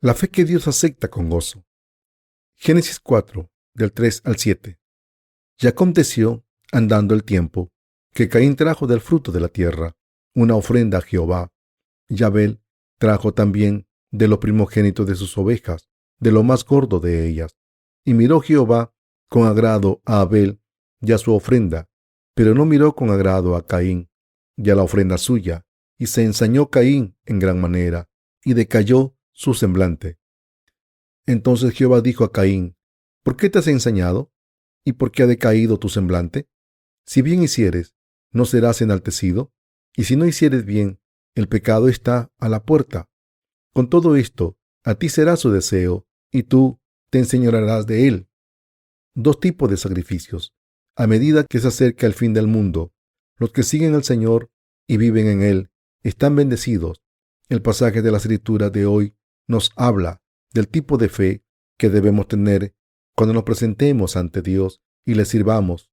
La fe que Dios acepta con gozo. Génesis 4, del 3 al 7. Y aconteció, andando el tiempo, que Caín trajo del fruto de la tierra una ofrenda a Jehová, y Abel trajo también de lo primogénito de sus ovejas, de lo más gordo de ellas. Y miró Jehová con agrado a Abel y a su ofrenda, pero no miró con agrado a Caín y a la ofrenda suya, y se ensañó Caín en gran manera, y decayó su semblante. Entonces Jehová dijo a Caín: ¿Por qué te has ensañado? ¿Y por qué ha decaído tu semblante? Si bien hicieres, ¿no serás enaltecido? Y si no hicieres bien, el pecado está a la puerta. Con todo esto, a ti será su deseo, y tú te enseñorearás de él. Dos tipos de sacrificios. A medida que se acerca el fin del mundo, los que siguen al Señor y viven en él están bendecidos. El pasaje de la Escritura de hoy nos habla del tipo de fe que debemos tener cuando nos presentemos ante Dios y le sirvamos.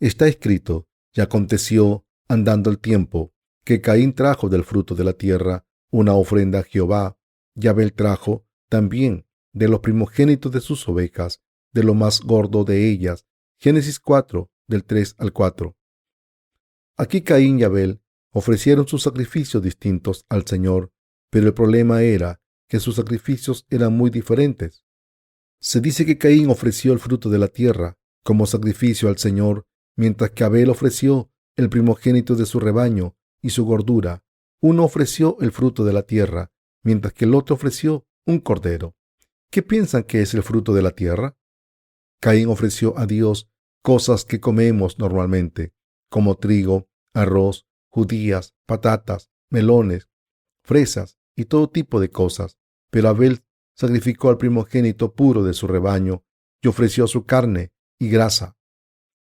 Está escrito: y aconteció, andando el tiempo, que Caín trajo del fruto de la tierra una ofrenda a Jehová, y Abel trajo también de los primogénitos de sus ovejas, de lo más gordo de ellas. Génesis 4, del 3 al 4. Aquí Caín y Abel ofrecieron sus sacrificios distintos al Señor, pero el problema era que sus sacrificios eran muy diferentes. Se dice que Caín ofreció el fruto de la tierra como sacrificio al Señor, mientras que Abel ofreció el primogénito de su rebaño y su gordura. Uno ofreció el fruto de la tierra, mientras que el otro ofreció un cordero. ¿Qué piensan que es el fruto de la tierra? Caín ofreció a Dios cosas que comemos normalmente, como trigo, arroz, judías, patatas, melones, fresas y todo tipo de cosas. Pero Abel sacrificó al primogénito puro de su rebaño y ofreció su carne y grasa.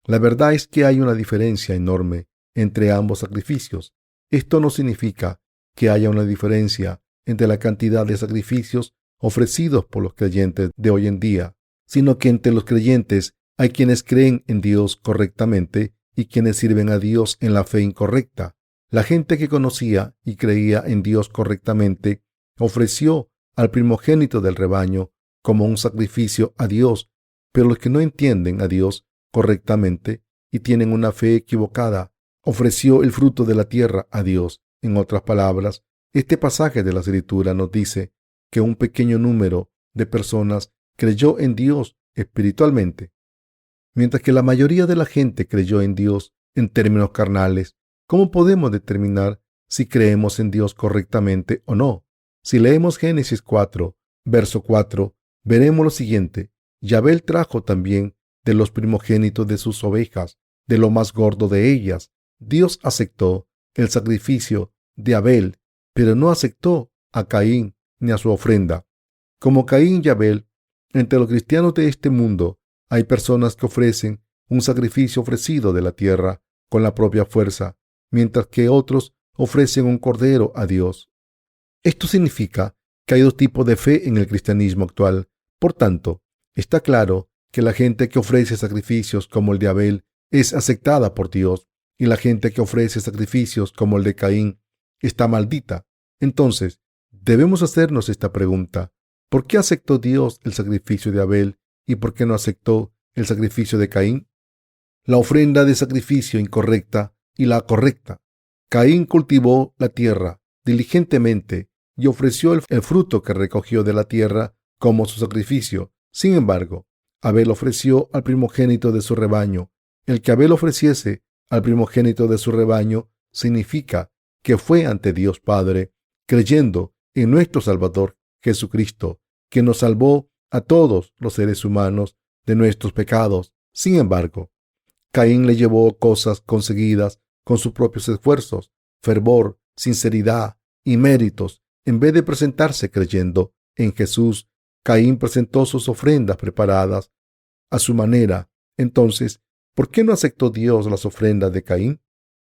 La verdad es que hay una diferencia enorme entre ambos sacrificios. Esto no significa que haya una diferencia entre la cantidad de sacrificios ofrecidos por los creyentes de hoy en día, sino que entre los creyentes hay quienes creen en Dios correctamente y quienes sirven a Dios en la fe incorrecta. La gente que conocía y creía en Dios correctamente ofreció al primogénito del rebaño como un sacrificio a Dios, pero los que no entienden a Dios correctamente y tienen una fe equivocada, ofreció el fruto de la tierra a Dios. En otras palabras, este pasaje de la Escritura nos dice que un pequeño número de personas creyó en Dios espiritualmente, mientras que la mayoría de la gente creyó en Dios en términos carnales. ¿Cómo podemos determinar si creemos en Dios correctamente o no? Si leemos Génesis 4, verso 4, veremos lo siguiente: y Abel trajo también de los primogénitos de sus ovejas, de lo más gordo de ellas. Dios aceptó el sacrificio de Abel, pero no aceptó a Caín ni a su ofrenda. Como Caín y Abel, entre los cristianos de este mundo hay personas que ofrecen un sacrificio ofrecido de la tierra con la propia fuerza, mientras que otros ofrecen un cordero a Dios. Esto significa que hay dos tipos de fe en el cristianismo actual. Por tanto, está claro que la gente que ofrece sacrificios como el de Abel es aceptada por Dios, y la gente que ofrece sacrificios como el de Caín está maldita. Entonces, debemos hacernos esta pregunta: ¿por qué aceptó Dios el sacrificio de Abel y por qué no aceptó el sacrificio de Caín? La ofrenda de sacrificio incorrecta y la correcta. Caín cultivó la tierra diligentemente y ofreció el fruto que recogió de la tierra como su sacrificio. Sin embargo, Abel ofreció al primogénito de su rebaño. El que Abel ofreciese al primogénito de su rebaño significa que fue ante Dios Padre, creyendo en nuestro Salvador Jesucristo, que nos salvó a todos los seres humanos de nuestros pecados. Sin embargo, Caín le llevó cosas conseguidas con sus propios esfuerzos, fervor, sinceridad y méritos. En vez de presentarse creyendo en Jesús, Caín presentó sus ofrendas preparadas a su manera. Entonces, ¿por qué no aceptó Dios las ofrendas de Caín?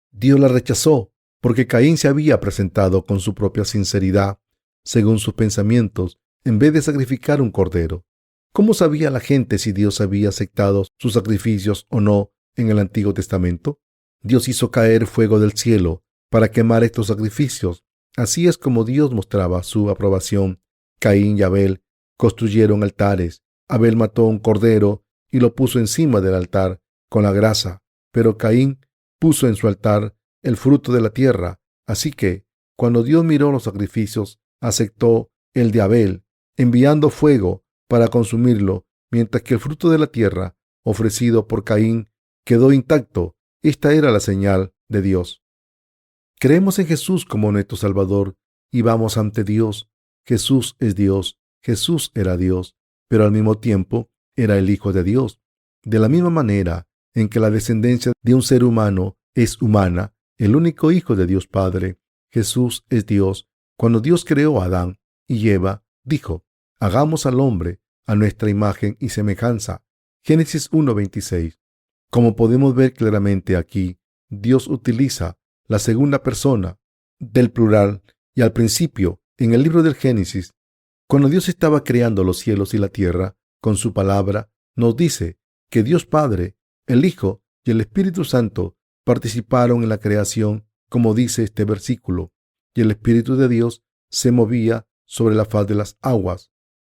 Dios las rechazó porque Caín se había presentado con su propia sinceridad, según sus pensamientos, en vez de sacrificar un cordero. ¿Cómo sabía la gente si Dios había aceptado sus sacrificios o no en el Antiguo Testamento? Dios hizo caer fuego del cielo para quemar estos sacrificios. Así es como Dios mostraba su aprobación Caín y Abel construyeron altares. Abel mató un cordero y lo puso encima del altar con la grasa, pero Caín puso en su altar el fruto de la tierra. Así que, cuando Dios miró los sacrificios, aceptó el de Abel, enviando fuego para consumirlo, mientras que el fruto de la tierra, ofrecido por Caín, quedó intacto. Esta era la señal de Dios. Creemos en Jesús como nuestro Salvador y vamos ante Dios. Jesús es Dios. Jesús era Dios, pero al mismo tiempo era el Hijo de Dios. De la misma manera en que la descendencia de un ser humano es humana, el único Hijo de Dios Padre, Jesús es Dios. Cuando Dios creó a Adán y Eva, dijo: hagamos al hombre a nuestra imagen y semejanza. Génesis 1:26. Como podemos ver claramente aquí, Dios utiliza la segunda persona del plural y al principio, en el libro del Génesis, cuando Dios estaba creando los cielos y la tierra, con su palabra, nos dice que Dios Padre, el Hijo y el Espíritu Santo participaron en la creación, como dice este versículo, y el Espíritu de Dios se movía sobre la faz de las aguas.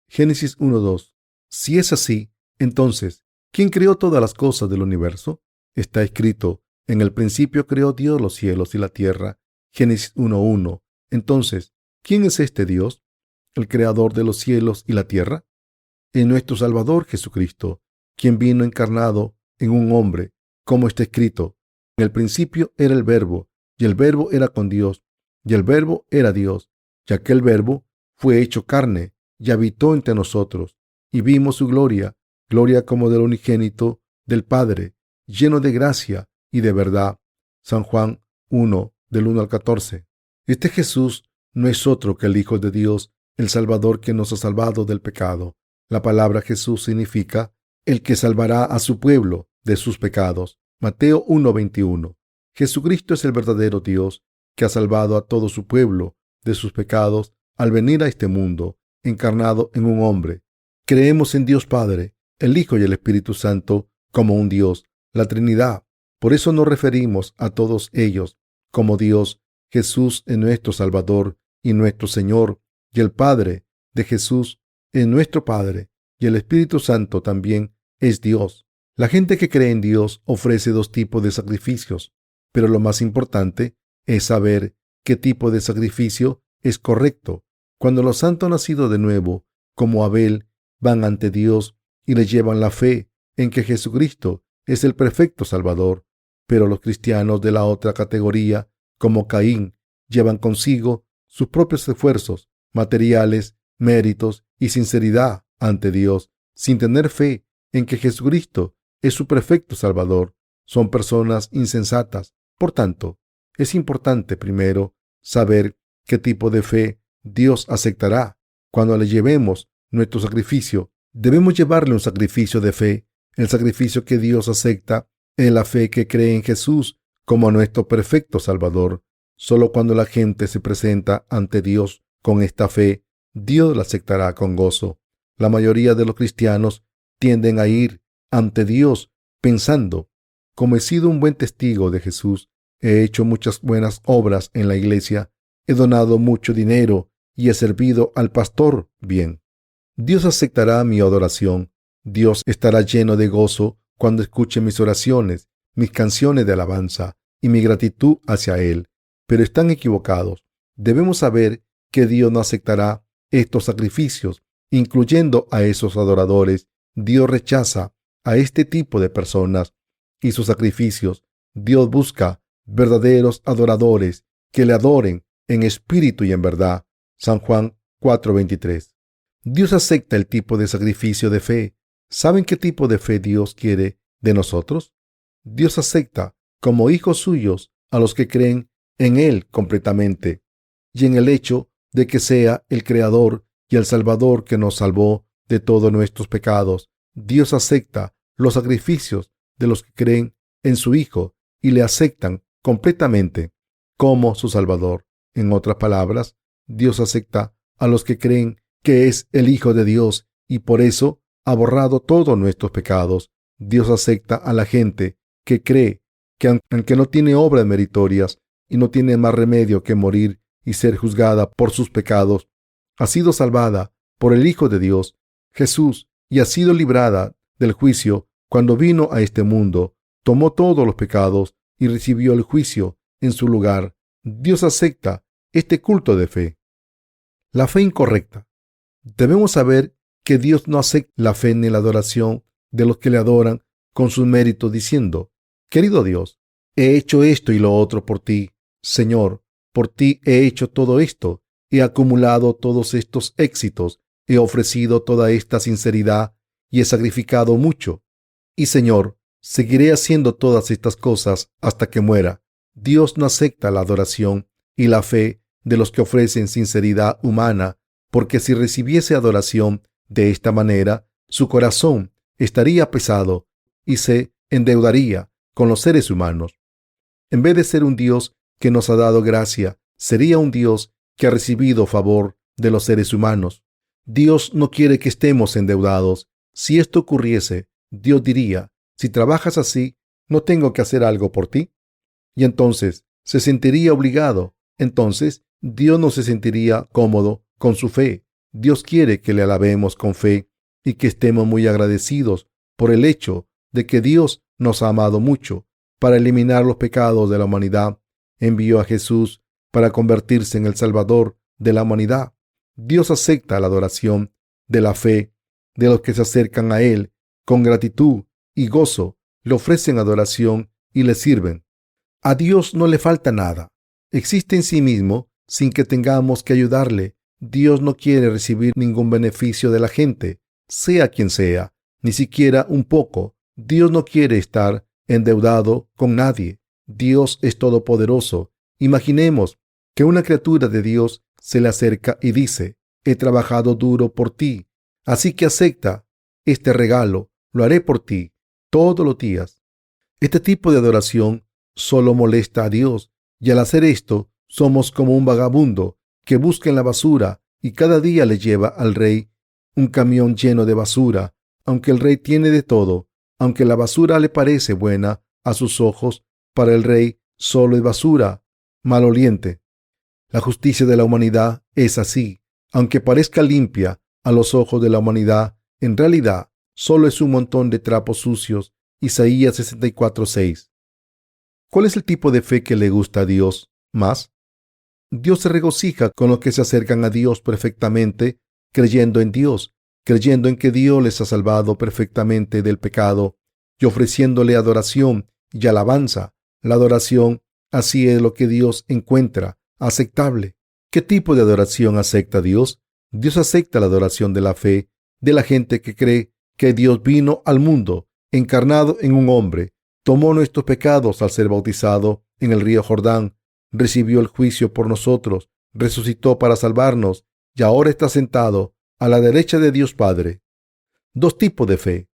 Génesis 1:2. Si es así, entonces, ¿quién creó todas las cosas del universo? Está escrito: en el principio creó Dios los cielos y la tierra. Génesis 1:1. Entonces, ¿quién es este Dios, el creador de los cielos y la tierra? Es nuestro Salvador Jesucristo, quien vino encarnado en un hombre, como está escrito: en el principio era el Verbo, y el Verbo era con Dios, y el Verbo era Dios, y aquel Verbo fue hecho carne y habitó entre nosotros, y vimos su gloria, gloria como del unigénito del Padre, lleno de gracia y de verdad. San Juan 1, del 1 al 14. Este Jesús no es otro que el Hijo de Dios, el Salvador que nos ha salvado del pecado. La palabra Jesús significa el que salvará a su pueblo de sus pecados. Mateo 1:21. Jesucristo es el verdadero Dios que ha salvado a todo su pueblo de sus pecados al venir a este mundo, encarnado en un hombre. Creemos en Dios Padre, el Hijo y el Espíritu Santo como un Dios, la Trinidad. Por eso nos referimos a todos ellos como Dios. Jesús es nuestro Salvador y nuestro Señor, y el Padre de Jesús es nuestro Padre, y el Espíritu Santo también es Dios. La gente que cree en Dios ofrece dos tipos de sacrificios, pero lo más importante es saber qué tipo de sacrificio es correcto. Cuando los santos nacidos de nuevo, como Abel, van ante Dios y le llevan la fe en que Jesucristo es el perfecto Salvador, pero los cristianos de la otra categoría, como Caín, llevan consigo sus propios esfuerzos materiales, méritos y sinceridad ante Dios, sin tener fe en que Jesucristo es su perfecto Salvador. Son personas insensatas. Por tanto, es importante primero saber qué tipo de fe Dios aceptará. Cuando le llevemos nuestro sacrificio, debemos llevarle un sacrificio de fe. El sacrificio que Dios acepta es la fe que cree en Jesús como nuestro perfecto Salvador. Solo cuando la gente se presenta ante Dios con esta fe, Dios la aceptará con gozo. La mayoría de los cristianos tienden a ir ante Dios pensando: como he sido un buen testigo de Jesús, he hecho muchas buenas obras en la iglesia, he donado mucho dinero y he servido al pastor bien. Dios aceptará mi adoración. Dios estará lleno de gozo cuando escuche mis oraciones, mis canciones de alabanza y mi gratitud hacia Él. Pero están equivocados. Debemos saber que Dios no aceptará estos sacrificios, incluyendo a esos adoradores. Dios rechaza a este tipo de personas y sus sacrificios. Dios busca verdaderos adoradores que le adoren en espíritu y en verdad. San Juan 4:23. Dios acepta el tipo de sacrificio de fe. ¿Saben qué tipo de fe Dios quiere de nosotros? Dios acepta como hijos suyos a los que creen en Él completamente y en el hecho de que sea el Creador y el Salvador que nos salvó de todos nuestros pecados. Dios acepta los sacrificios de los que creen en su Hijo y le aceptan completamente como su Salvador. En otras palabras, Dios acepta a los que creen que es el Hijo de Dios y por eso ha borrado todos nuestros pecados. Dios acepta a la gente que cree que aunque no tiene obras meritorias y no tiene más remedio que morir y ser juzgada por sus pecados, ha sido salvada por el Hijo de Dios, Jesús, y ha sido librada del juicio cuando vino a este mundo, tomó todos los pecados y recibió el juicio en su lugar. Dios acepta este culto de fe. La fe incorrecta. Debemos saber que Dios no acepta la fe ni la adoración de los que le adoran con sus méritos diciendo: querido Dios, he hecho esto y lo otro por ti. Señor, por ti he hecho todo esto, he acumulado todos estos éxitos, he ofrecido toda esta sinceridad y he sacrificado mucho. Y Señor, seguiré haciendo todas estas cosas hasta que muera. Dios no acepta la adoración y la fe de los que ofrecen sinceridad humana, porque si recibiese adoración de esta manera, su corazón estaría pesado y se endeudaría con los seres humanos. En vez de ser un Dios que nos ha dado gracia, sería un Dios que ha recibido favor de los seres humanos. Dios no quiere que estemos endeudados. Si esto ocurriese, Dios diría: si trabajas así, ¿no tengo que hacer algo por ti? Y entonces se sentiría obligado. Entonces Dios no se sentiría cómodo con su fe. Dios quiere que le alabemos con fe y que estemos muy agradecidos por el hecho de que Dios nos ha amado mucho. Para eliminar los pecados de la humanidad, envió a Jesús para convertirse en el Salvador de la humanidad. Dios acepta la adoración de la fe de los que se acercan a Él con gratitud y gozo, le ofrecen adoración y le sirven. A Dios no le falta nada. Existe en sí mismo sin que tengamos que ayudarle. Dios no quiere recibir ningún beneficio de la gente, sea quien sea, ni siquiera un poco. Dios no quiere estar endeudado con nadie. Dios es todopoderoso. Imaginemos que una criatura de Dios se le acerca y dice: he trabajado duro por ti, así que acepta este regalo, lo haré por ti todos los días. Este tipo de adoración solo molesta a Dios, y al hacer esto somos como un vagabundo que busca en la basura y cada día le lleva al rey un camión lleno de basura. Aunque el rey tiene de todo, aunque la basura le parece buena a sus ojos, para el rey solo es basura maloliente. La justicia de la humanidad es así. Aunque parezca limpia a los ojos de la humanidad, en realidad solo es un montón de trapos sucios. Isaías 64:6. ¿Cuál es el tipo de fe que le gusta a Dios más? Dios se regocija con los que se acercan a Dios perfectamente, creyendo en Dios, creyendo en que Dios les ha salvado perfectamente del pecado y ofreciéndole adoración y alabanza. La adoración, así es lo que Dios encuentra aceptable. ¿Qué tipo de adoración acepta Dios? Dios acepta la adoración de la fe de la gente que cree que Dios vino al mundo encarnado en un hombre, tomó nuestros pecados al ser bautizado en el río Jordán, recibió el juicio por nosotros, resucitó para salvarnos y ahora está sentado a la derecha de Dios Padre. Dos tipos de fe.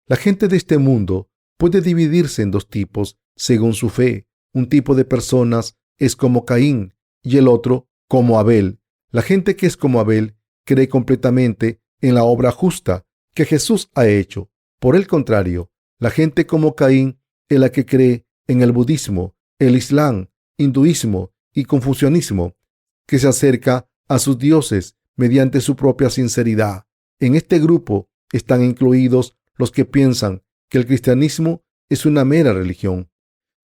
La gente de este mundo puede dividirse en dos tipos según su fe. Un tipo de personas es como Caín y el otro como Abel. La gente que es como Abel cree completamente en la obra justa que Jesús ha hecho. Por el contrario, la gente como Caín es la que cree en el budismo, el islam, hinduismo y confucianismo, que se acerca a sus dioses mediante su propia sinceridad. En este grupo están incluidos los que piensan que el cristianismo es una mera religión.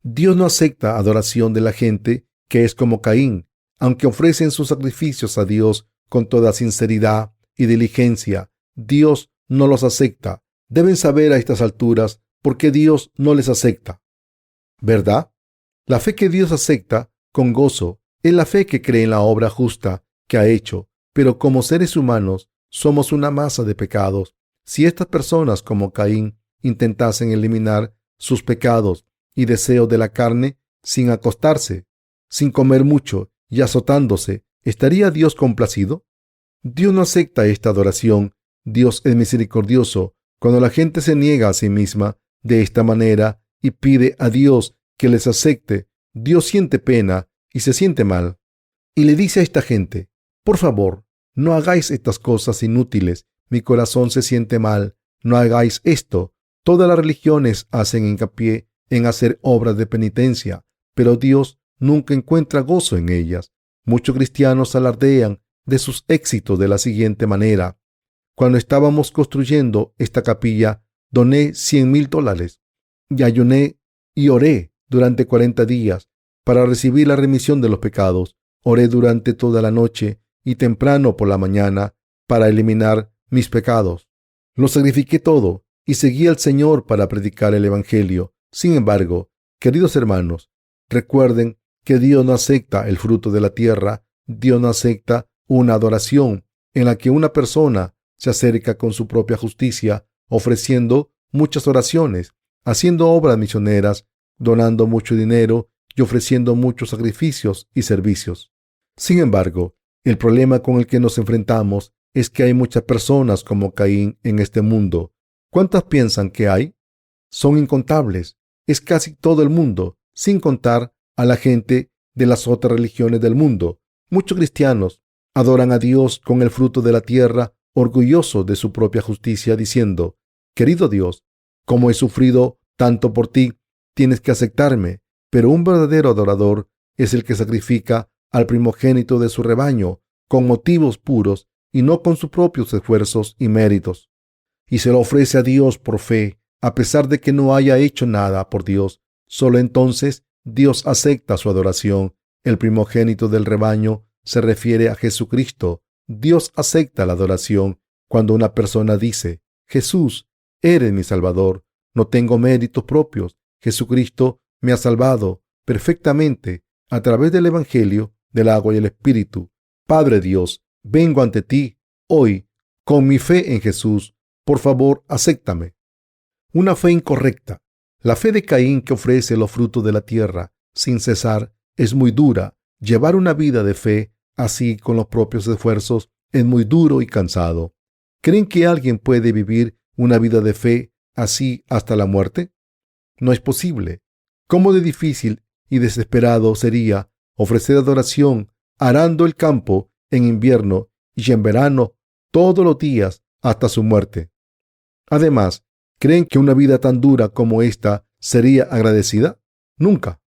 Dios no acepta adoración de la gente que es como Caín, aunque ofrecen sus sacrificios a Dios con toda sinceridad y diligencia. Dios no los acepta. Deben saber a estas alturas por qué Dios no les acepta, ¿verdad? La fe que Dios acepta con gozo es la fe que cree en la obra justa que ha hecho, pero como seres humanos somos una masa de pecados. Si estas personas como Caín intentasen eliminar sus pecados y deseos de la carne sin acostarse, sin comer mucho y azotándose, ¿estaría Dios complacido? Dios no acepta esta adoración. Dios es misericordioso. Cuando la gente se niega a sí misma de esta manera y pide a Dios que les acepte, Dios siente pena y se siente mal. Y le dice a esta gente: por favor, no hagáis estas cosas inútiles. Mi corazón se siente mal. No hagáis esto. Todas las religiones hacen hincapié en hacer obras de penitencia, pero Dios nunca encuentra gozo en ellas. Muchos cristianos alardean de sus éxitos de la siguiente manera: Cuando estábamos construyendo esta capilla, doné $100,000 y ayuné y oré durante 40 días para recibir la remisión de los pecados. Oré durante toda la noche y temprano por la mañana para eliminar mis pecados. Lo sacrifiqué todo y seguí al Señor para predicar el Evangelio. Sin embargo, queridos hermanos, recuerden que Dios no acepta el fruto de la tierra. Dios no acepta una adoración en la que una persona se acerca con su propia justicia, ofreciendo muchas oraciones, haciendo obras misioneras, donando mucho dinero y ofreciendo muchos sacrificios y servicios. Sin embargo, el problema con el que nos enfrentamos es que hay muchas personas como Caín en este mundo. ¿Cuántas piensan que hay? Son incontables. Es casi todo el mundo, sin contar a la gente de las otras religiones del mundo. Muchos cristianos adoran a Dios con el fruto de la tierra, orgullosos de su propia justicia, diciendo: querido Dios, como he sufrido tanto por ti, tienes que aceptarme. Pero un verdadero adorador es el que sacrifica al primogénito de su rebaño con motivos puros y no con sus propios esfuerzos y méritos, y se lo ofrece a Dios por fe, a pesar de que no haya hecho nada por Dios. Solo entonces Dios acepta su adoración. El primogénito del rebaño se refiere a Jesucristo. Dios acepta la adoración cuando una persona dice: Jesús, eres mi Salvador. No tengo méritos propios. Jesucristo me ha salvado perfectamente a través del Evangelio del agua y el Espíritu. Padre Dios, vengo ante ti hoy con mi fe en Jesús. Por favor, acéptame. Una fe incorrecta. La fe de Caín, que ofrece los frutos de la tierra sin cesar, es muy dura. Llevar una vida de fe así con los propios esfuerzos es muy duro y cansado. ¿Creen que alguien puede vivir una vida de fe así hasta la muerte? No es posible. ¿Cómo de difícil y desesperado sería ofrecer adoración arando el campo en invierno y en verano todos los días hasta su muerte? Además, ¿creen que una vida tan dura como esta sería agradecida? Nunca.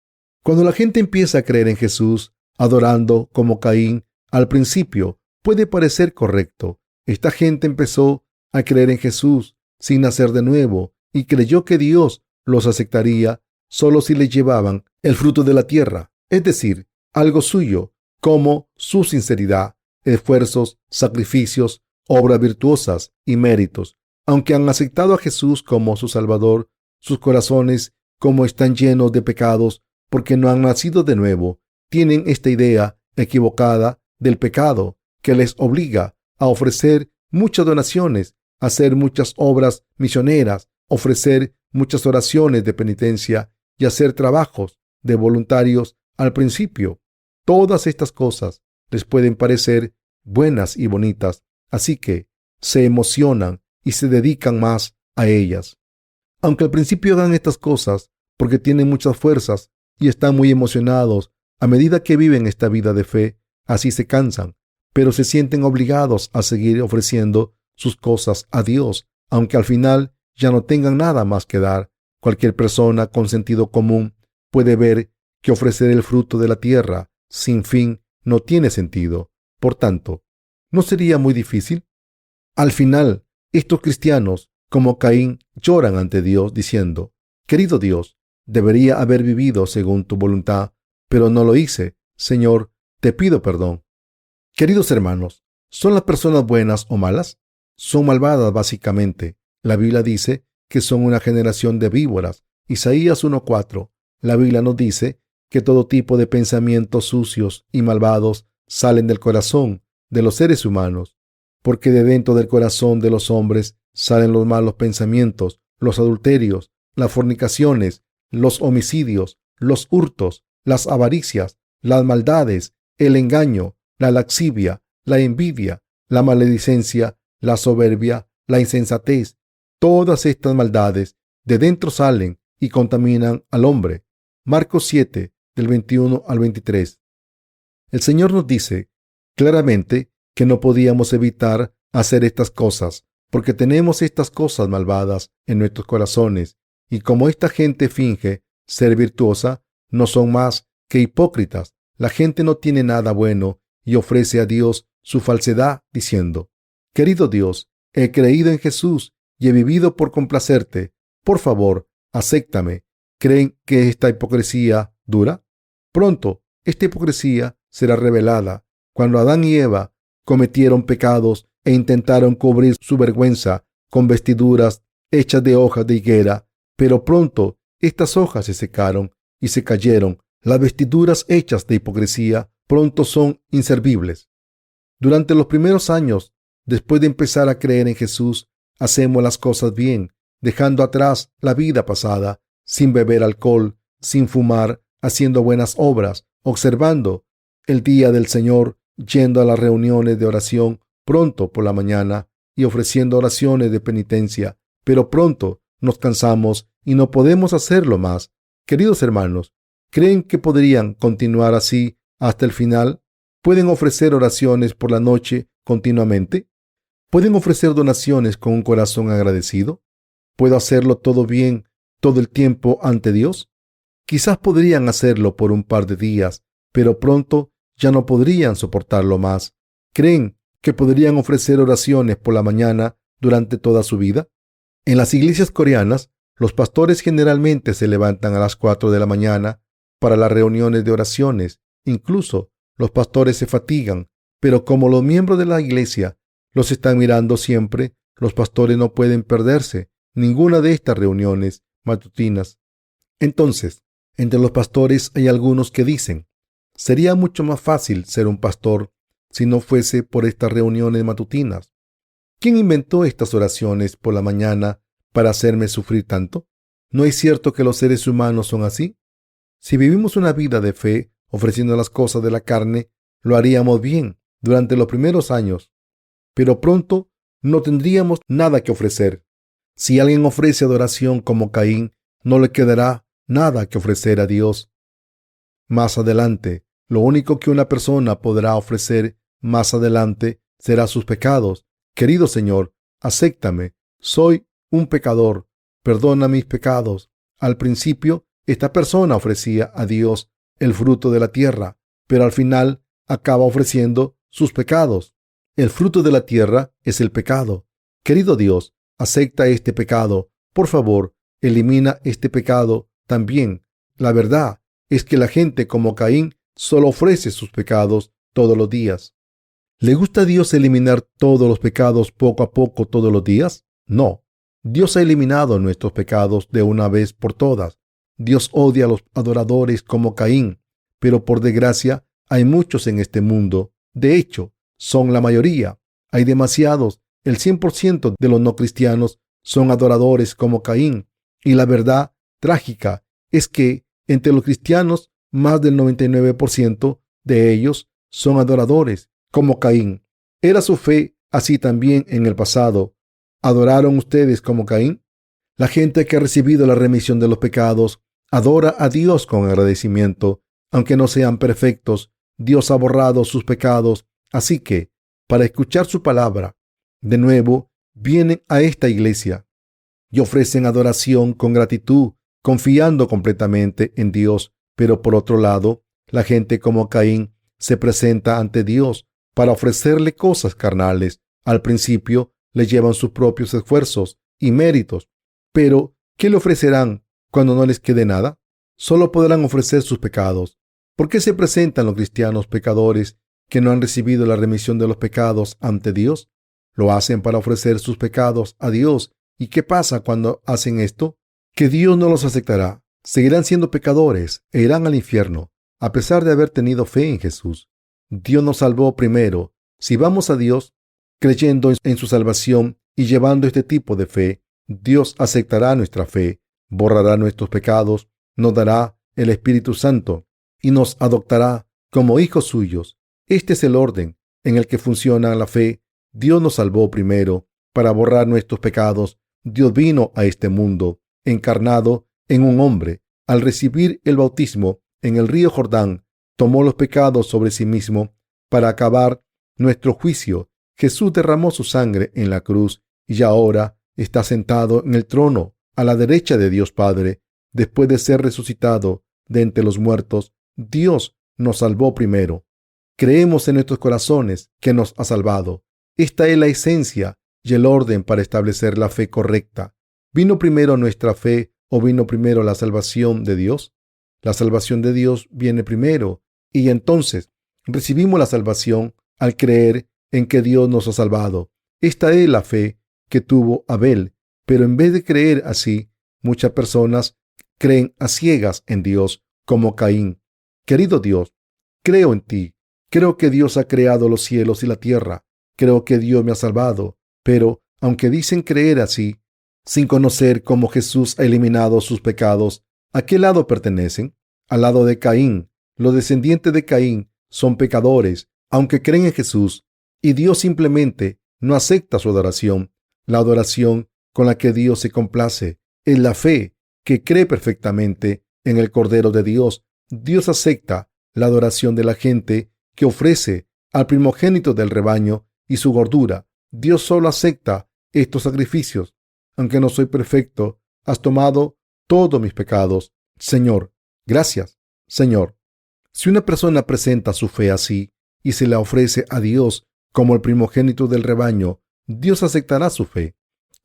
Cuando la gente empieza a creer en Jesús, adorando como Caín, al principio puede parecer correcto. Esta gente empezó a creer en Jesús sin nacer de nuevo y creyó que Dios los aceptaría solo si les llevaban el fruto de la tierra, es decir, algo suyo, como su sinceridad, esfuerzos, sacrificios, obras virtuosas y méritos. Aunque han aceptado a Jesús como su Salvador, sus corazones, como están llenos de pecados porque no han nacido de nuevo, tienen esta idea equivocada del pecado que les obliga a ofrecer muchas donaciones, hacer muchas obras misioneras, ofrecer muchas oraciones de penitencia y hacer trabajos de voluntarios al principio. Todas estas cosas les pueden parecer buenas y bonitas, así que se emocionan y se dedican más a ellas. Aunque al principio hagan estas cosas porque tienen muchas fuerzas y están muy emocionados, a medida que viven esta vida de fe, así se cansan, pero se sienten obligados a seguir ofreciendo sus cosas a Dios, aunque al final ya no tengan nada más que dar. Cualquier persona con sentido común puede ver que ofrecer el fruto de la tierra sin fin no tiene sentido. Por tanto, ¿no sería muy difícil? Al final, estos cristianos, como Caín, lloran ante Dios diciendo: querido Dios, debería haber vivido según tu voluntad, pero no lo hice. Señor, te pido perdón. Queridos hermanos, ¿son las personas buenas o malas? Son malvadas básicamente. La Biblia dice que son una generación de víboras. Isaías 1:4. La Biblia nos dice que todo tipo de pensamientos sucios y malvados salen del corazón de los seres humanos, porque de dentro del corazón de los hombres salen los malos pensamientos, los adulterios, las fornicaciones, los homicidios, los hurtos, las avaricias, las maldades, el engaño, la lascivia, la envidia, la maledicencia, la soberbia, la insensatez. Todas estas maldades de dentro salen y contaminan al hombre. Marcos 7, del 21 al 23. El Señor nos dice claramente que no podíamos evitar hacer estas cosas, porque tenemos estas cosas malvadas en nuestros corazones, y como esta gente finge ser virtuosa, no son más que hipócritas. La gente no tiene nada bueno y ofrece a Dios su falsedad diciendo: querido Dios, he creído en Jesús y he vivido por complacerte. Por favor, acéptame. ¿Creen que esta hipocresía dura? Pronto, esta hipocresía será revelada. Cuando Adán y Eva cometieron pecados e intentaron cubrir su vergüenza con vestiduras hechas de hojas de higuera, pero pronto estas hojas se secaron y se cayeron. Las vestiduras hechas de hipocresía pronto son inservibles. Durante los primeros años, después de empezar a creer en Jesús, hacemos las cosas bien, dejando atrás la vida pasada, sin beber alcohol, sin fumar, haciendo buenas obras, observando el día del Señor, yendo a las reuniones de oración pronto por la mañana y ofreciendo oraciones de penitencia, pero pronto nos cansamos y no podemos hacerlo más. Queridos hermanos, ¿creen que podrían continuar así hasta el final? ¿Pueden ofrecer oraciones por la noche continuamente? ¿Pueden ofrecer donaciones con un corazón agradecido? ¿Puedo hacerlo todo bien todo el tiempo ante Dios? Quizás podrían hacerlo por un par de días, pero pronto ya no podrían soportarlo más. ¿Creen que podrían ofrecer oraciones por la mañana durante toda su vida? En las iglesias coreanas, los pastores generalmente se levantan a las 4 de la mañana para las reuniones de oraciones. Incluso los pastores se fatigan, pero como los miembros de la iglesia los están mirando siempre, los pastores no pueden perderse ninguna de estas reuniones matutinas. Entonces, entre los pastores hay algunos que dicen, sería mucho más fácil ser un pastor si no fuese por estas reuniones matutinas. ¿Quién inventó estas oraciones por la mañana para hacerme sufrir tanto? ¿No es cierto que los seres humanos son así? Si vivimos una vida de fe ofreciendo las cosas de la carne, lo haríamos bien durante los primeros años, pero pronto no tendríamos nada que ofrecer. Si alguien ofrece adoración como Caín, no le quedará nada que ofrecer a Dios. Más adelante, lo único que una persona podrá ofrecer más adelante será sus pecados. Querido Señor, acéptame. Soy un pecador. Perdona mis pecados. Al principio, esta persona ofrecía a Dios el fruto de la tierra, pero al final acaba ofreciendo sus pecados. El fruto de la tierra es el pecado. Querido Dios, acepta este pecado. Por favor, elimina este pecado también. La verdad es que la gente como Caín solo ofrece sus pecados todos los días. ¿Le gusta a Dios eliminar todos los pecados poco a poco todos los días? No. Dios ha eliminado nuestros pecados de una vez por todas. Dios odia a los adoradores como Caín, pero por desgracia hay muchos en este mundo. De hecho, son la mayoría. Hay demasiados. El 100% de los no cristianos son adoradores como Caín. Y la verdad trágica es que entre los cristianos más del 99% de ellos son adoradores como Caín. ¿Era su fe así también en el pasado? ¿Adoraron ustedes como Caín? La gente que ha recibido la remisión de los pecados adora a Dios con agradecimiento. Aunque no sean perfectos, Dios ha borrado sus pecados. Así que, para escuchar su palabra, de nuevo, vienen a esta iglesia y ofrecen adoración con gratitud, confiando completamente en Dios. Pero por otro lado, la gente como Caín se presenta ante Dios para ofrecerle cosas carnales. Al principio le llevan sus propios esfuerzos y méritos. Pero, ¿qué le ofrecerán cuando no les quede nada? Solo podrán ofrecer sus pecados. ¿Por qué se presentan los cristianos pecadores que no han recibido la remisión de los pecados ante Dios? Lo hacen para ofrecer sus pecados a Dios. ¿Y qué pasa cuando hacen esto? Que Dios no los aceptará. Seguirán siendo pecadores e irán al infierno, a pesar de haber tenido fe en Jesús. Dios nos salvó primero. Si vamos a Dios creyendo en su salvación y llevando este tipo de fe, Dios aceptará nuestra fe, borrará nuestros pecados, nos dará el Espíritu Santo y nos adoptará como hijos suyos. Este es el orden en el que funciona la fe. Dios nos salvó primero para borrar nuestros pecados. Dios vino a este mundo encarnado en un hombre. Al recibir el bautismo en el río Jordán, tomó los pecados sobre sí mismo para acabar nuestro juicio. Jesús derramó su sangre en la cruz y ahora está sentado en el trono a la derecha de Dios Padre. Después de ser resucitado de entre los muertos, Dios nos salvó primero. Creemos en nuestros corazones que nos ha salvado. Esta es la esencia y el orden para establecer la fe correcta. ¿Vino primero nuestra fe o vino primero la salvación de Dios? La salvación de Dios viene primero y entonces recibimos la salvación al creer en que Dios nos ha salvado. Esta es la fe que tuvo Abel, pero en vez de creer así, muchas personas creen a ciegas en Dios, como Caín. Querido Dios, creo en ti. Creo que Dios ha creado los cielos y la tierra. Creo que Dios me ha salvado. Pero, aunque dicen creer así, sin conocer cómo Jesús ha eliminado sus pecados, ¿a qué lado pertenecen? Al lado de Caín. Los descendientes de Caín son pecadores, aunque creen en Jesús, y Dios simplemente no acepta su adoración. La adoración con la que Dios se complace es la fe que cree perfectamente en el Cordero de Dios. Dios acepta la adoración de la gente que ofrece al primogénito del rebaño y su gordura. Dios solo acepta estos sacrificios. Aunque no soy perfecto, has tomado todos mis pecados. Señor, gracias, Señor. Si una persona presenta su fe así y se la ofrece a Dios como el primogénito del rebaño, Dios aceptará su fe.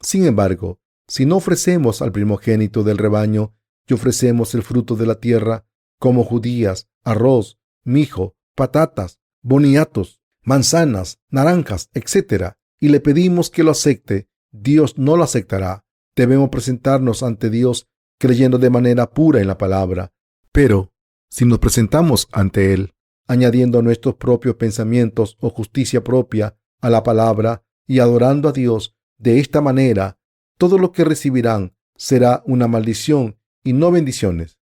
Sin embargo, si no ofrecemos al primogénito del rebaño y ofrecemos el fruto de la tierra, como judías, arroz, mijo, patatas, boniatos, manzanas, naranjas, etc., y le pedimos que lo acepte, Dios no lo aceptará. Debemos presentarnos ante Dios creyendo de manera pura en la palabra. Pero, si nos presentamos ante Él, añadiendo nuestros propios pensamientos o justicia propia a la palabra y adorando a Dios de esta manera, todo lo que recibirán será una maldición y no bendiciones.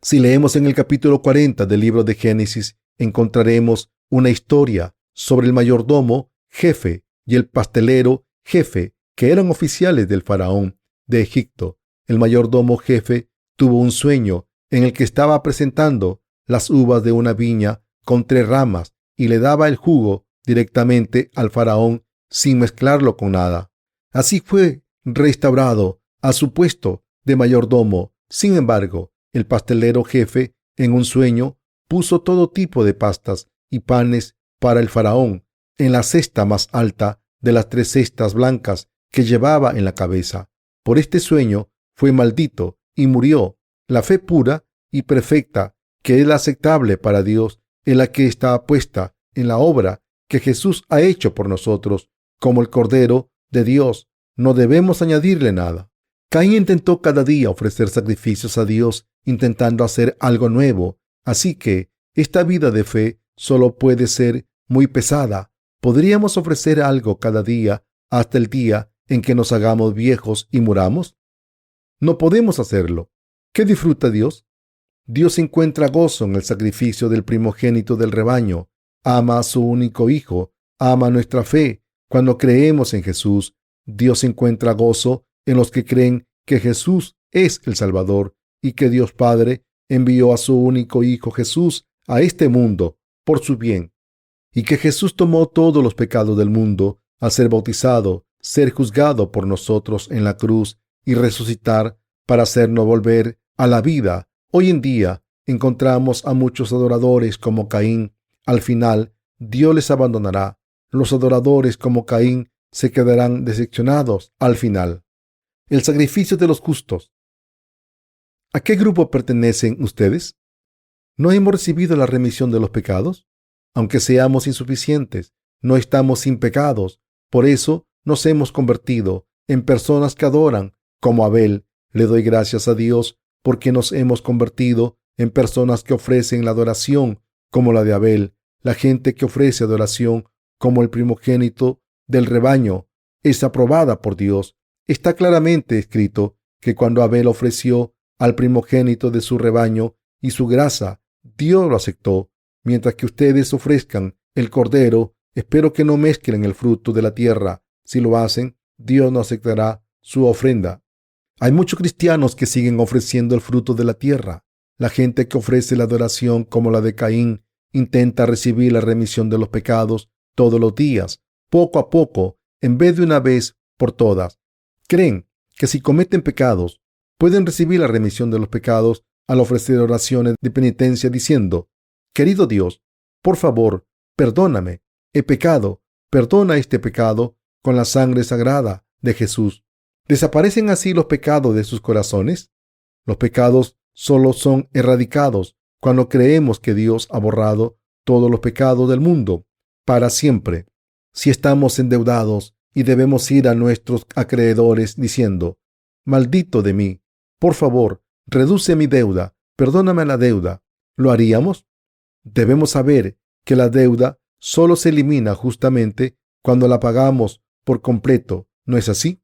Si leemos en el capítulo 40 del libro de Génesis, encontraremos una historia sobre el mayordomo jefe y el pastelero jefe, que eran oficiales del faraón de Egipto. El mayordomo jefe tuvo un sueño en el que estaba presentando las uvas de una viña con 3 ramas y le daba el jugo directamente al faraón sin mezclarlo con nada. Así fue restaurado a su puesto de mayordomo. Sin embargo, el pastelero jefe, en un sueño, puso todo tipo de pastas y panes para el faraón en la cesta más alta de las 3 cestas blancas que llevaba en la cabeza. Por este sueño fue maldito y murió. La fe pura y perfecta, que es la aceptable para Dios, es la que está puesta en la obra que Jesús ha hecho por nosotros. Como el Cordero de Dios, no debemos añadirle nada. Caín intentó cada día ofrecer sacrificios a Dios, intentando hacer algo nuevo. Así que esta vida de fe solo puede ser muy pesada. ¿Podríamos ofrecer algo cada día hasta el día en que nos hagamos viejos y muramos? No podemos hacerlo. ¿Qué disfruta Dios? Dios encuentra gozo en el sacrificio del primogénito del rebaño. Ama a su único Hijo. Ama nuestra fe. Cuando creemos en Jesús, Dios encuentra gozo en los que creen que Jesús es el Salvador y que Dios Padre envió a su único Hijo Jesús a este mundo por su bien, y que Jesús tomó todos los pecados del mundo al ser bautizado, ser juzgado por nosotros en la cruz y resucitar para hacernos volver a la vida. Hoy en día encontramos a muchos adoradores como Caín. Al final, Dios les abandonará. Los adoradores como Caín se quedarán decepcionados al final. El sacrificio de los justos. ¿A qué grupo pertenecen ustedes? ¿No hemos recibido la remisión de los pecados? Aunque seamos insuficientes, no estamos sin pecados. Por eso nos hemos convertido en personas que adoran como Abel. Le doy gracias a Dios porque nos hemos convertido en personas que ofrecen la adoración como la de Abel. La gente que ofrece adoración como el primogénito del rebaño es aprobada por Dios. Está claramente escrito que cuando Abel ofreció al primogénito de su rebaño y su grasa, Dios lo aceptó. Mientras que ustedes ofrezcan el cordero, espero que no mezclen el fruto de la tierra. Si lo hacen, Dios no aceptará su ofrenda. Hay muchos cristianos que siguen ofreciendo el fruto de la tierra. La gente que ofrece la adoración como la de Caín intenta recibir la remisión de los pecados todos los días, poco a poco, en vez de una vez por todas. Creen que si cometen pecados, pueden recibir la remisión de los pecados al ofrecer oraciones de penitencia diciendo: querido Dios, por favor, perdóname, he pecado, perdona este pecado con la sangre sagrada de Jesús. ¿Desaparecen así los pecados de sus corazones? Los pecados solo son erradicados cuando creemos que Dios ha borrado todos los pecados del mundo para siempre. Si estamos endeudados y debemos ir a nuestros acreedores diciendo: maldito de mí, por favor, reduce mi deuda, perdóname la deuda, ¿lo haríamos? Debemos saber que la deuda solo se elimina justamente cuando la pagamos por completo, ¿no es así?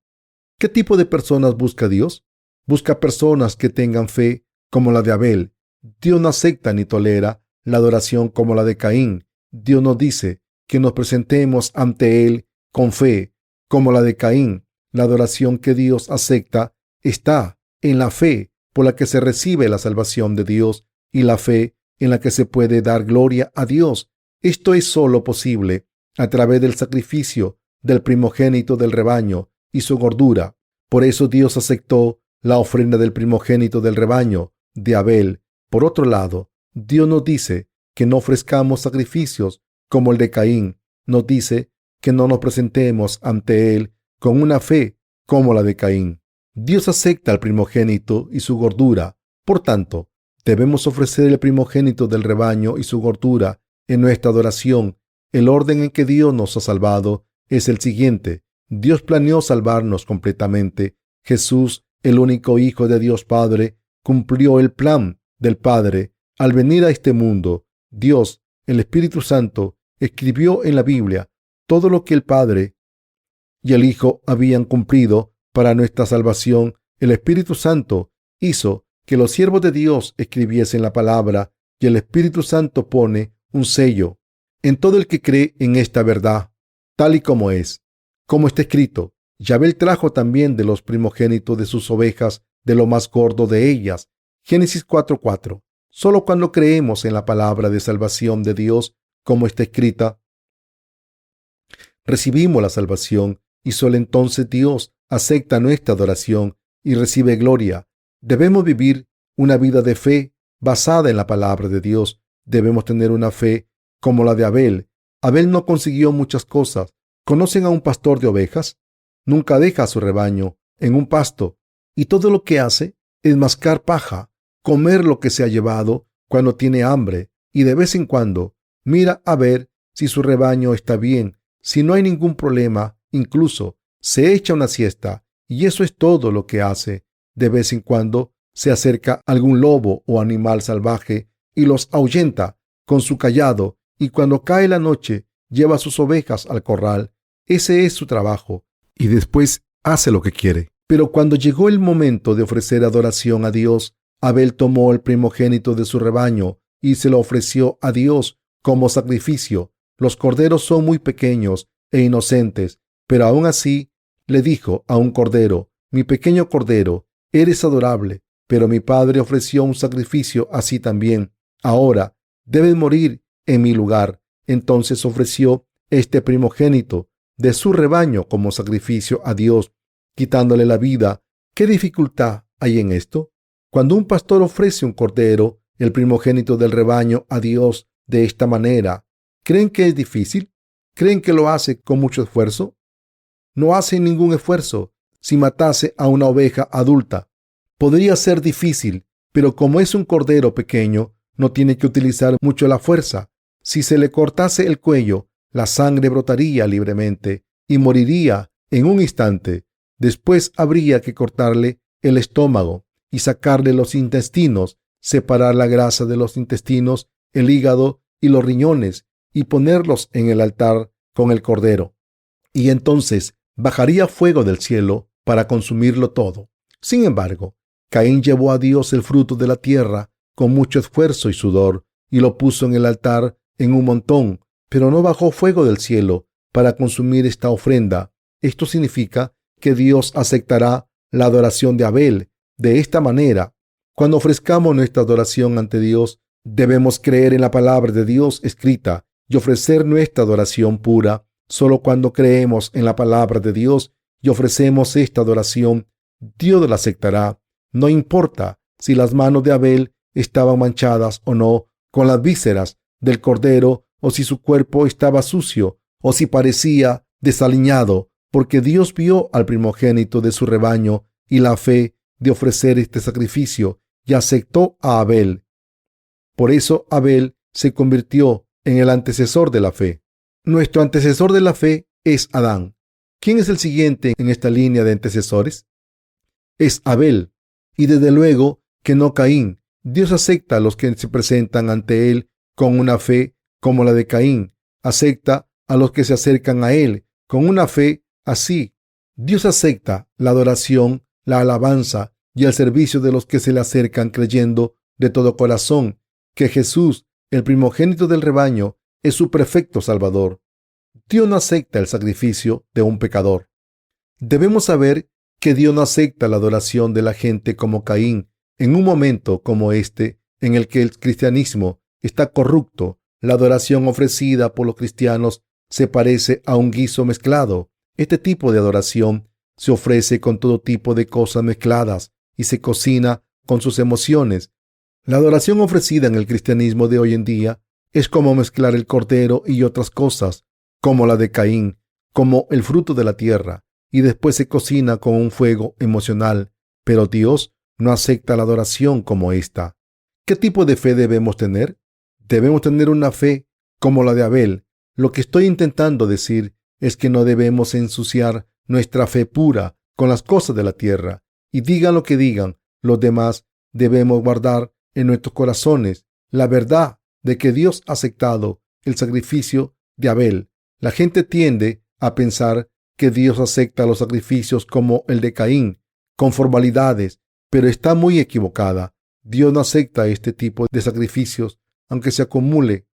¿Qué tipo de personas busca Dios? Busca personas que tengan fe como la de Abel. Dios no acepta ni tolera la adoración como la de Caín. Dios nos dice que nos presentemos ante Él con fe como la de Caín. La adoración que Dios acepta está en la fe por la que se recibe la salvación de Dios y la fe en la que se puede dar gloria a Dios. Esto es solo posible a través del sacrificio del primogénito del rebaño y su gordura. Por eso Dios aceptó la ofrenda del primogénito del rebaño de Abel. Por otro lado, Dios nos dice que no ofrezcamos sacrificios como el de Caín. Nos dice que no nos presentemos ante Él con una fe como la de Caín. Dios acepta al primogénito y su gordura. Por tanto, debemos ofrecer el primogénito del rebaño y su gordura en nuestra adoración. El orden en que Dios nos ha salvado es el siguiente. Dios planeó salvarnos completamente. Jesús, el único Hijo de Dios Padre, cumplió el plan del Padre al venir a este mundo. Dios, el Espíritu Santo, escribió en la Biblia todo lo que el Padre y el Hijo habían cumplido para nuestra salvación. El Espíritu Santo hizo que los siervos de Dios escribiesen la palabra y el Espíritu Santo pone un sello en todo el que cree en esta verdad, tal y como es. Como está escrito: Yahvé trajo también de los primogénitos de sus ovejas de lo más gordo de ellas. Génesis 4:4. Solo cuando creemos en la palabra de salvación de Dios, como está escrita, recibimos la salvación y solo entonces Dios acepta nuestra adoración y recibe gloria. Debemos vivir una vida de fe basada en la palabra de Dios. Debemos tener una fe como la de Abel. Abel no consiguió muchas cosas. ¿Conocen a un pastor de ovejas? Nunca deja a su rebaño en un pasto y todo lo que hace es mascar paja, comer lo que se ha llevado cuando tiene hambre y de vez en cuando mira a ver si su rebaño está bien. Si no hay ningún problema, incluso se echa una siesta y eso es todo lo que hace. De vez en cuando se acerca algún lobo o animal salvaje y los ahuyenta con su cayado, y cuando cae la noche lleva sus ovejas al corral. Ese es su trabajo y después hace lo que quiere. Pero cuando llegó el momento de ofrecer adoración a Dios, Abel tomó el primogénito de su rebaño y se lo ofreció a Dios como sacrificio. Los corderos son muy pequeños e inocentes, pero aún así le dijo a un cordero: mi pequeño cordero, eres adorable, pero mi padre ofreció un sacrificio así también. Ahora debes morir en mi lugar. Entonces ofreció este primogénito de su rebaño como sacrificio a Dios, quitándole la vida. ¿Qué dificultad hay en esto? Cuando un pastor ofrece un cordero, el primogénito del rebaño, a Dios de esta manera, ¿creen que es difícil? ¿Creen que lo hace con mucho esfuerzo? No hace ningún esfuerzo. Si matase a una oveja adulta, podría ser difícil, pero como es un cordero pequeño, no tiene que utilizar mucho la fuerza. Si se le cortase el cuello, la sangre brotaría libremente y moriría en un instante. Después habría que cortarle el estómago y sacarle los intestinos, separar la grasa de los intestinos, el hígado y los riñones y ponerlos en el altar con el cordero. Y entonces bajaría fuego del cielo para consumirlo todo. Sin embargo, Caín llevó a Dios el fruto de la tierra con mucho esfuerzo y sudor y lo puso en el altar en un montón, pero no bajó fuego del cielo para consumir esta ofrenda. Esto significa que Dios aceptará la adoración de Abel. De esta manera, cuando ofrezcamos nuestra adoración ante Dios, debemos creer en la palabra de Dios escrita y ofrecer nuestra adoración pura. Solo cuando creemos en la palabra de Dios y ofrecemos esta adoración, Dios la aceptará. No importa si las manos de Abel estaban manchadas o no con las vísceras del cordero, o si su cuerpo estaba sucio, o si parecía desaliñado. porque Dios vio al primogénito de su rebaño y la fe de ofrecer este sacrificio y aceptó a Abel. Por eso Abel se convirtió en el antecesor de la fe. Nuestro antecesor de la fe es Adán. ¿Quién es el siguiente en esta línea de antecesores? Es Abel. Y desde luego que no Caín. Dios acepta a los que se presentan ante Él con una fe como la de Caín. Acepta a los que se acercan a Él con una fe así. Dios acepta la adoración, la alabanza y el servicio de los que se le acercan creyendo de todo corazón que Jesús, el primogénito del rebaño, es su perfecto Salvador. Dios no acepta el sacrificio de un pecador. Debemos saber que Dios no acepta la adoración de la gente como Caín en un momento como este en el que el cristianismo está corrupto. La adoración ofrecida por los cristianos se parece a un guiso mezclado. Este tipo de adoración se ofrece con todo tipo de cosas mezcladas y se cocina con sus emociones. La adoración ofrecida en el cristianismo de hoy en día es como mezclar el cordero y otras cosas, como la de Caín, como el fruto de la tierra, y después se cocina con un fuego emocional. Pero Dios no acepta la adoración como esta. ¿Qué tipo de fe debemos tener? Debemos tener una fe como la de Abel. Lo que estoy intentando decir es que no debemos ensuciar nuestra fe pura con las cosas de la tierra. Y digan lo que digan los demás, debemos guardar en nuestros corazones la verdad de que Dios ha aceptado el sacrificio de Abel. La gente tiende a pensar que Dios acepta los sacrificios como el de Caín, con formalidades, pero está muy equivocada. Dios no acepta este tipo de sacrificios, aunque se acumule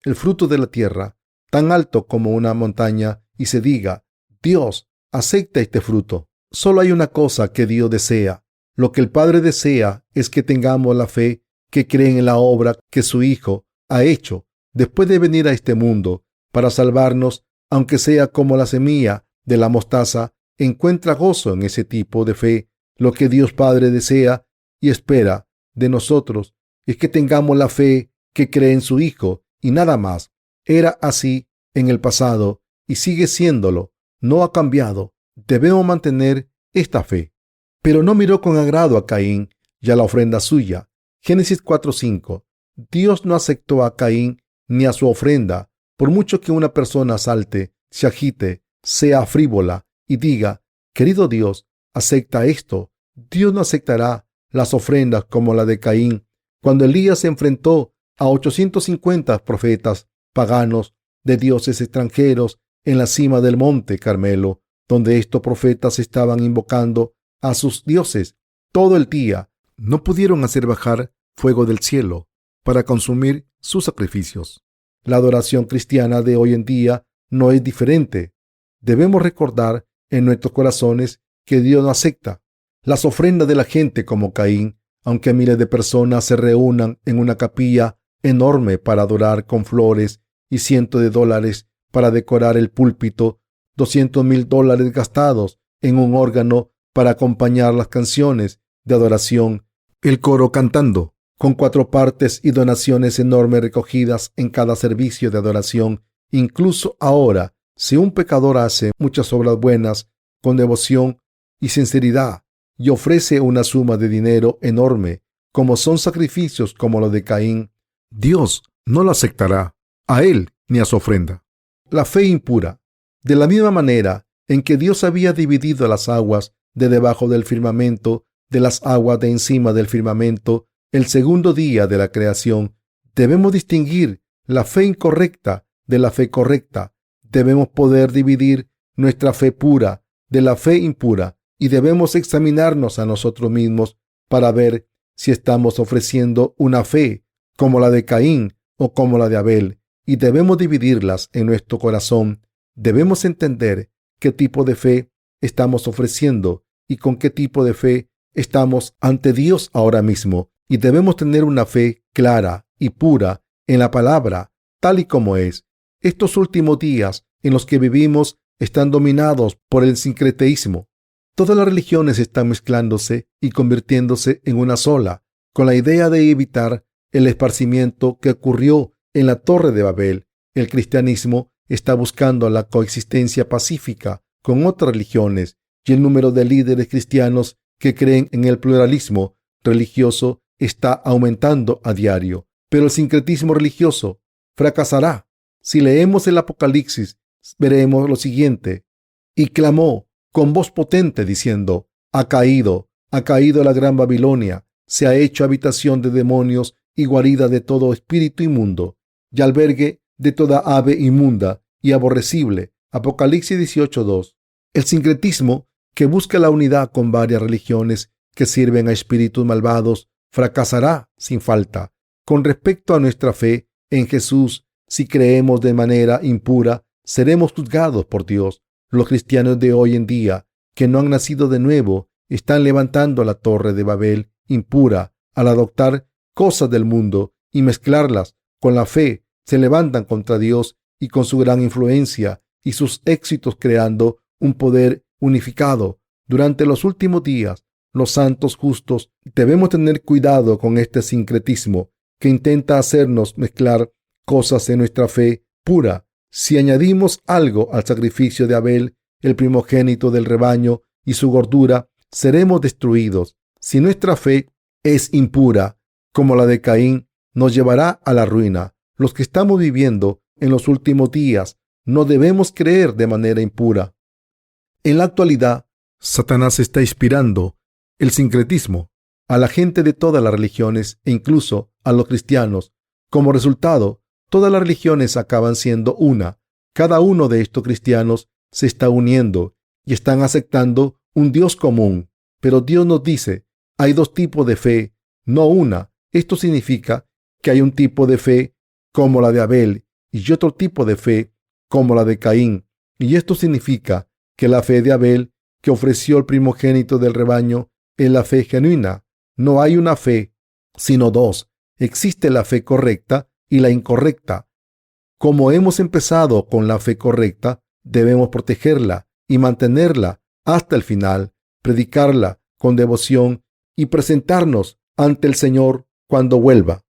el fruto de la tierra tan alto como una montaña y se diga, Dios acepta este fruto. Solo hay una cosa que Dios desea. Lo que el Padre desea es que tengamos la fe que creen en la obra que su Hijo ha hecho después de venir a este mundo para salvarnos, aunque sea como la semilla de la mostaza. Encuentra gozo en ese tipo de fe. Lo que Dios Padre desea y espera de nosotros es que tengamos la fe que cree en su Hijo y nada más. Era así en el pasado y sigue siéndolo. No ha cambiado. Debemos mantener esta fe. Pero no miró con agrado a Caín y a la ofrenda suya. Génesis 4:5. Dios no aceptó a Caín ni a su ofrenda. Por mucho que una persona salte, se agite, sea frívola y diga, querido Dios, acepta esto. Dios no aceptará las ofrendas como la de Caín. Cuando Elías se enfrentó a 850 profetas paganos de dioses extranjeros en la cima del monte Carmelo, donde estos profetas estaban invocando a sus dioses todo el día, no pudieron hacer bajar fuego del cielo para consumir sus sacrificios. La adoración cristiana de hoy en día no es diferente. Debemos recordar en nuestros corazones que Dios no acepta las ofrendas de la gente como Caín, aunque miles de personas se reúnan en una capilla enorme para adorar con flores y cientos de dólares para decorar el púlpito, $200,000 gastados en un órgano para acompañar las canciones de adoración, el coro cantando, con 4 partes y donaciones enormes recogidas en cada servicio de adoración. Incluso ahora, si un pecador hace muchas obras buenas con devoción y sinceridad y ofrece una suma de dinero enorme, como son sacrificios como los de Caín, Dios no lo aceptará a él ni a su ofrenda. La fe impura. De la misma manera en que Dios había dividido las aguas de debajo del firmamento de las aguas de encima del firmamento el segundo día de la creación, debemos distinguir la fe incorrecta de la fe correcta. Debemos poder dividir nuestra fe pura de la fe impura y debemos examinarnos a nosotros mismos para ver si estamos ofreciendo una fe como la de Caín o como la de Abel, y debemos dividirlas en nuestro corazón. Debemos entender qué tipo de fe estamos ofreciendo y con qué tipo de fe estamos ante Dios ahora mismo, y debemos tener una fe clara y pura en la palabra, tal y como es. Estos últimos días en los que vivimos están dominados por el sincretismo. Todas las religiones están mezclándose y convirtiéndose en una sola, con la idea de evitar el esparcimiento que ocurrió en la Torre de Babel. El cristianismo está buscando la coexistencia pacífica con otras religiones y el número de líderes cristianos que creen en el pluralismo religioso está aumentando a diario. Pero el sincretismo religioso fracasará. Si leemos el Apocalipsis, veremos lo siguiente: y clamó con voz potente diciendo: ha caído la gran Babilonia, se ha hecho habitación de demonios y guarida de todo espíritu inmundo, y albergue de toda ave inmunda y aborrecible. Apocalipsis 18:2. El sincretismo, que busca la unidad con varias religiones que sirven a espíritus malvados, fracasará sin falta. Con respecto a nuestra fe en Jesús, si creemos de manera impura, seremos juzgados por Dios. Los cristianos de hoy en día, que no han nacido de nuevo, están levantando la torre de Babel impura al adoptar cosas del mundo y mezclarlas con la fe. Se levantan contra Dios y con su gran influencia y sus éxitos, creando un poder unificado. Durante los últimos días, los santos justos debemos tener cuidado con este sincretismo que intenta hacernos mezclar cosas en nuestra fe pura. Si añadimos algo al sacrificio de Abel, el primogénito del rebaño, y su gordura, seremos destruidos. Si nuestra fe es impura, como la de Caín, nos llevará a la ruina. Los que estamos viviendo en los últimos días no debemos creer de manera impura. En la actualidad, Satanás está inspirando el sincretismo a la gente de todas las religiones e incluso a los cristianos. Como resultado, todas las religiones acaban siendo una. Cada uno de estos cristianos se está uniendo y están aceptando un Dios común. Pero Dios nos dice: hay dos tipos de fe, no una. Esto significa que hay un tipo de fe como la de Abel y otro tipo de fe como la de Caín. Y esto significa que la fe de Abel, que ofreció el primogénito del rebaño, es la fe genuina. No hay una fe, sino dos. Existe la fe correcta y la incorrecta. Como hemos empezado con la fe correcta, debemos protegerla y mantenerla hasta el final, predicarla con devoción y presentarnos ante el Señor cuando vuelva.